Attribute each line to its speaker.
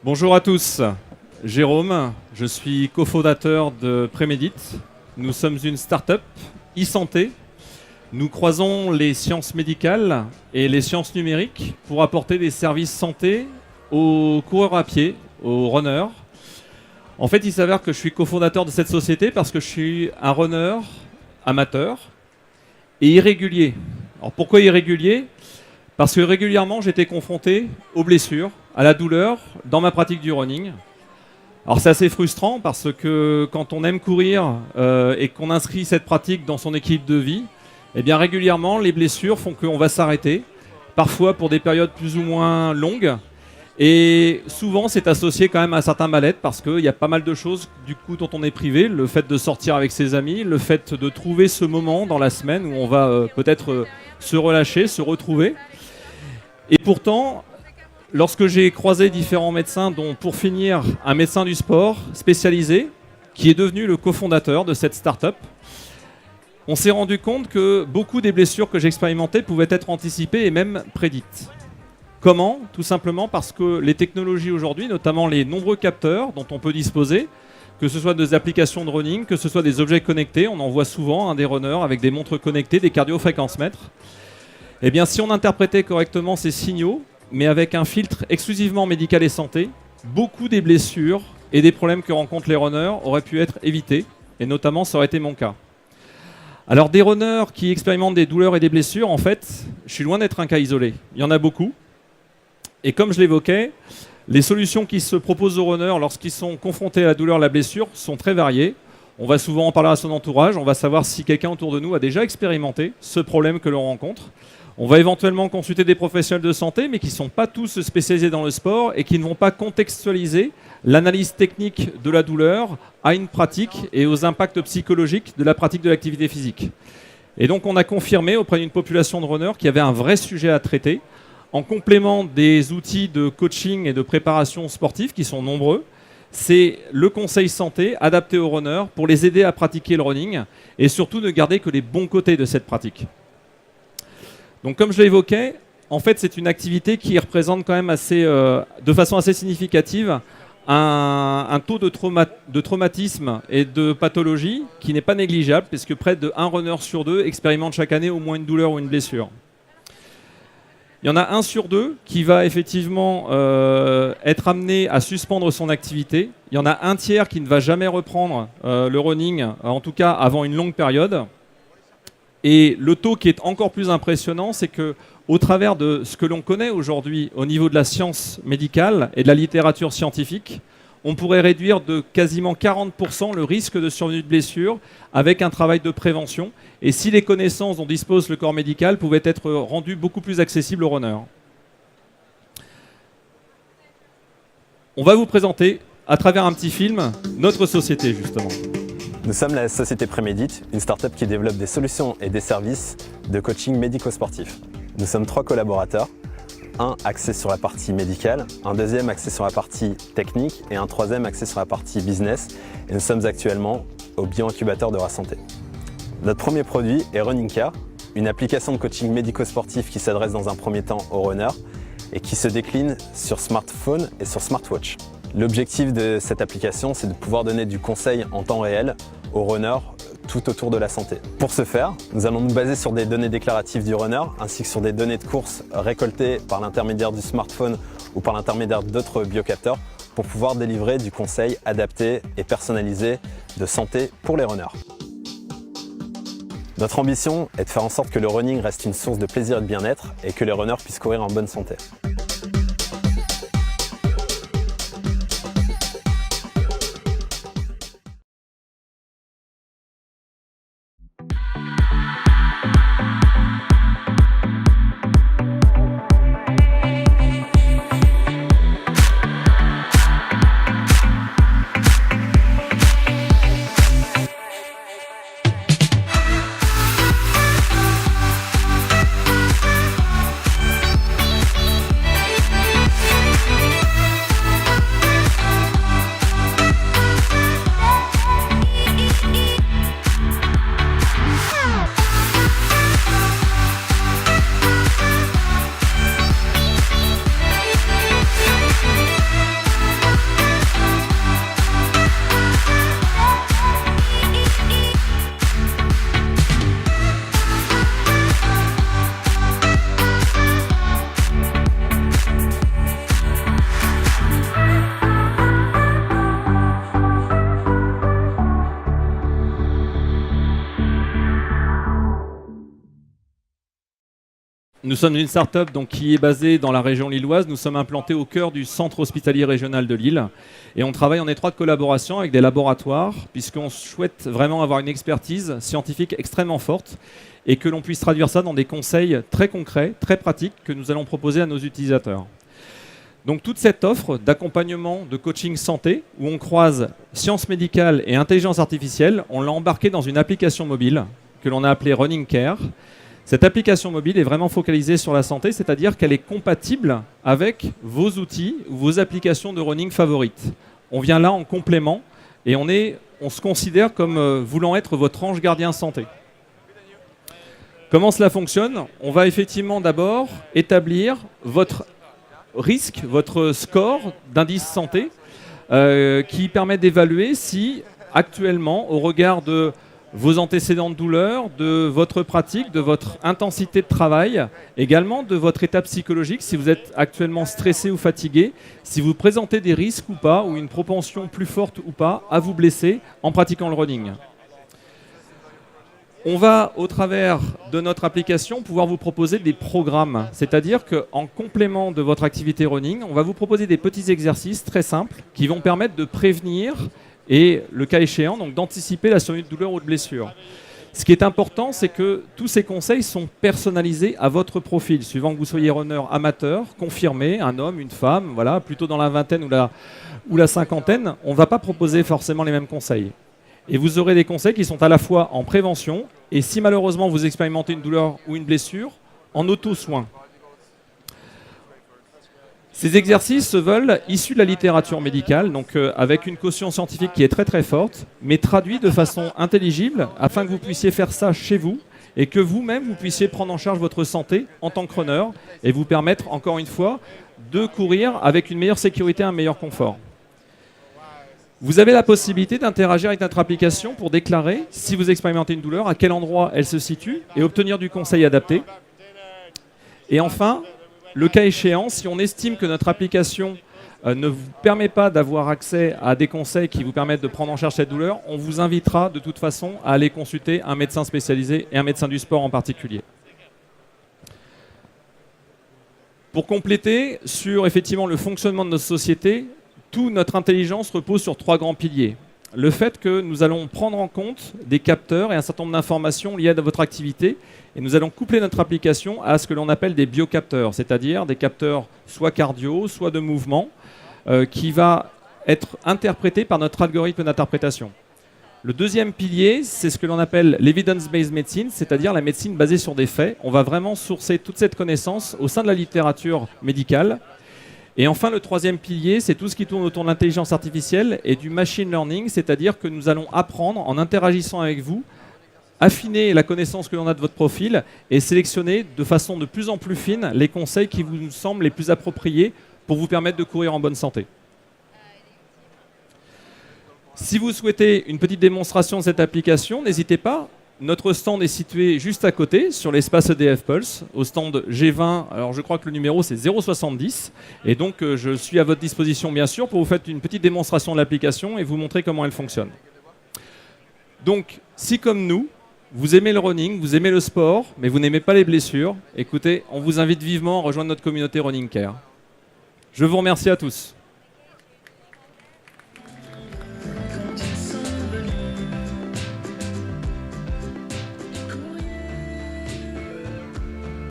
Speaker 1: Bonjour à tous, Jérôme, je suis cofondateur de Prémédit. Nous sommes une start-up e-santé. Nous croisons les sciences médicales et les sciences numériques pour apporter des services santé aux coureurs à pied, aux runners. En fait, il s'avère que je suis cofondateur de cette société parce que je suis un runner amateur et irrégulier. Alors pourquoi irrégulier ? Parce que régulièrement, j'étais confronté aux blessures, à la douleur dans ma pratique du running. Alors c'est assez frustrant parce que quand on aime courir et qu'on inscrit cette pratique dans son équipe de vie, eh bien régulièrement, les blessures font qu'on va s'arrêter, parfois pour des périodes plus ou moins longues. Et souvent, c'est associé quand même à un certain mal-être parce qu'il y a pas mal de choses du coup dont on est privé. Le fait de sortir avec ses amis, le fait de trouver ce moment dans la semaine où on va peut-être se relâcher, se retrouver. Et pourtant, lorsque j'ai croisé différents médecins, dont pour finir un médecin du sport spécialisé, qui est devenu le cofondateur de cette start-up, on s'est rendu compte que beaucoup des blessures que j'expérimentais pouvaient être anticipées et même prédites. Comment ? Tout simplement parce que les technologies aujourd'hui, notamment les nombreux capteurs dont on peut disposer, que ce soit des applications de running, que ce soit des objets connectés, on en voit souvent des runners avec des montres connectées, des cardiofréquencemètres. Eh bien, si on interprétait correctement ces signaux, mais avec un filtre exclusivement médical et santé, beaucoup des blessures et des problèmes que rencontrent les runners auraient pu être évités, et notamment ça aurait été mon cas. Alors des runners qui expérimentent des douleurs et des blessures, en fait, je suis loin d'être un cas isolé. Il y en a beaucoup, et comme je l'évoquais, les solutions qui se proposent aux runners lorsqu'ils sont confrontés à la douleur et à la blessure sont très variées. On va souvent en parler à son entourage, on va savoir si quelqu'un autour de nous a déjà expérimenté ce problème que l'on rencontre. On va éventuellement consulter des professionnels de santé, mais qui ne sont pas tous spécialisés dans le sport et qui ne vont pas contextualiser l'analyse technique de la douleur à une pratique et aux impacts psychologiques de la pratique de l'activité physique. Et donc on a confirmé auprès d'une population de runners qu'il y avait un vrai sujet à traiter, en complément des outils de coaching et de préparation sportive qui sont nombreux. C'est le conseil santé adapté aux runners pour les aider à pratiquer le running et surtout ne garder que les bons côtés de cette pratique. Donc comme je l'évoquais, en fait c'est une activité qui représente quand même de façon assez significative un taux de traumatisme et de pathologie qui n'est pas négligeable puisque près de 1 runner sur 2 expérimente chaque année au moins une douleur ou une blessure. Il y en a 1 sur 2 qui va effectivement être amené à suspendre son activité. Il y en a 1 tiers qui ne va jamais reprendre le running, en tout cas avant une longue période. Et le taux qui est encore plus impressionnant, c'est qu'au travers de ce que l'on connaît aujourd'hui au niveau de la science médicale et de la littérature scientifique, on pourrait réduire de quasiment 40% le risque de survenue de blessures avec un travail de prévention. Et si les connaissances dont dispose le corps médical pouvaient être rendues beaucoup plus accessibles aux runners. On va vous présenter, à travers un petit film, notre société justement.
Speaker 2: Nous sommes la société Prémédit, une start-up qui développe des solutions et des services de coaching médico-sportif. Nous sommes 3 collaborateurs, un axé sur la partie médicale, un deuxième axé sur la partie technique et un troisième axé sur la partie business. Et nous sommes actuellement au bio-incubateur de Rasanté. Notre premier produit est RunningCare, une application de coaching médico-sportif qui s'adresse dans un premier temps aux runners et qui se décline sur smartphone et sur smartwatch. L'objectif de cette application, c'est de pouvoir donner du conseil en temps réel aux runners tout autour de la santé. Pour ce faire, nous allons nous baser sur des données déclaratives du runner ainsi que sur des données de course récoltées par l'intermédiaire du smartphone ou par l'intermédiaire d'autres biocapteurs pour pouvoir délivrer du conseil adapté et personnalisé de santé pour les runners. Notre ambition est de faire en sorte que le running reste une source de plaisir et de bien-être et que les runners puissent courir en bonne santé.
Speaker 1: Nous sommes une start-up donc, qui est basée dans la région lilloise. Nous sommes implantés au cœur du centre hospitalier régional de Lille. Et on travaille en étroite collaboration avec des laboratoires, puisqu'on souhaite vraiment avoir une expertise scientifique extrêmement forte et que l'on puisse traduire ça dans des conseils très concrets, très pratiques, que nous allons proposer à nos utilisateurs. Donc toute cette offre d'accompagnement, de coaching santé, où on croise sciences médicales et intelligence artificielle, on l'a embarqué dans une application mobile que l'on a appelée Running Care. Cette application mobile est vraiment focalisée sur la santé, c'est-à-dire qu'elle est compatible avec vos outils ou vos applications de running favorites. On vient là en complément et on se considère comme voulant être votre ange gardien santé. Comment cela fonctionne? On va effectivement d'abord établir votre risque, votre score d'indice santé qui permet d'évaluer si actuellement, au regard de vos antécédents de douleur, de votre pratique, de votre intensité de travail, également de votre état psychologique, si vous êtes actuellement stressé ou fatigué, si vous présentez des risques ou pas, ou une propension plus forte ou pas à vous blesser en pratiquant le running. On va, au travers de notre application, pouvoir vous proposer des programmes. C'est-à-dire qu'en complément de votre activité running, on va vous proposer des petits exercices très simples qui vont permettre de prévenir et, le cas échéant, donc d'anticiper la survenue de douleur ou de blessure. Ce qui est important, c'est que tous ces conseils sont personnalisés à votre profil, suivant que vous soyez runner amateur, confirmé, un homme, une femme, voilà, plutôt dans la vingtaine ou la cinquantaine, on ne va pas proposer forcément les mêmes conseils. Et vous aurez des conseils qui sont à la fois en prévention et si malheureusement vous expérimentez une douleur ou une blessure, en auto-soin. Ces exercices se veulent issus de la littérature médicale, donc avec une caution scientifique qui est très très forte, mais traduits de façon intelligible afin que vous puissiez faire ça chez vous et que vous-même vous puissiez prendre en charge votre santé en tant que runner et vous permettre encore une fois de courir avec une meilleure sécurité et un meilleur confort. Vous avez la possibilité d'interagir avec notre application pour déclarer si vous expérimentez une douleur, à quel endroit elle se situe et obtenir du conseil adapté. Et enfin, le cas échéant, si on estime que notre application ne vous permet pas d'avoir accès à des conseils qui vous permettent de prendre en charge cette douleur, on vous invitera de toute façon à aller consulter un médecin spécialisé et un médecin du sport en particulier. Pour compléter sur effectivement le fonctionnement de notre société, toute notre intelligence repose sur 3 grands piliers. Le fait que nous allons prendre en compte des capteurs et un certain nombre d'informations liées à votre activité et nous allons coupler notre application à ce que l'on appelle des biocapteurs, c'est-à-dire des capteurs soit cardio, soit de mouvement, qui va être interprété par notre algorithme d'interprétation. Le deuxième pilier, c'est ce que l'on appelle l'evidence-based medicine, c'est-à-dire la médecine basée sur des faits. On va vraiment sourcer toute cette connaissance au sein de la littérature médicale. Et enfin, le troisième pilier, c'est tout ce qui tourne autour de l'intelligence artificielle et du machine learning, c'est-à-dire que nous allons apprendre en interagissant avec vous, affiner la connaissance que l'on a de votre profil et sélectionner de façon de plus en plus fine les conseils qui vous semblent les plus appropriés pour vous permettre de courir en bonne santé. Si vous souhaitez une petite démonstration de cette application, n'hésitez pas. Notre stand est situé juste à côté, sur l'espace EDF Pulse, au stand G20. Alors je crois que le numéro c'est 070. Et donc je suis à votre disposition bien sûr pour vous faire une petite démonstration de l'application et vous montrer comment elle fonctionne. Donc si comme nous, vous aimez le running, vous aimez le sport, mais vous n'aimez pas les blessures, écoutez, on vous invite vivement à rejoindre notre communauté Running Care. Je vous remercie à tous.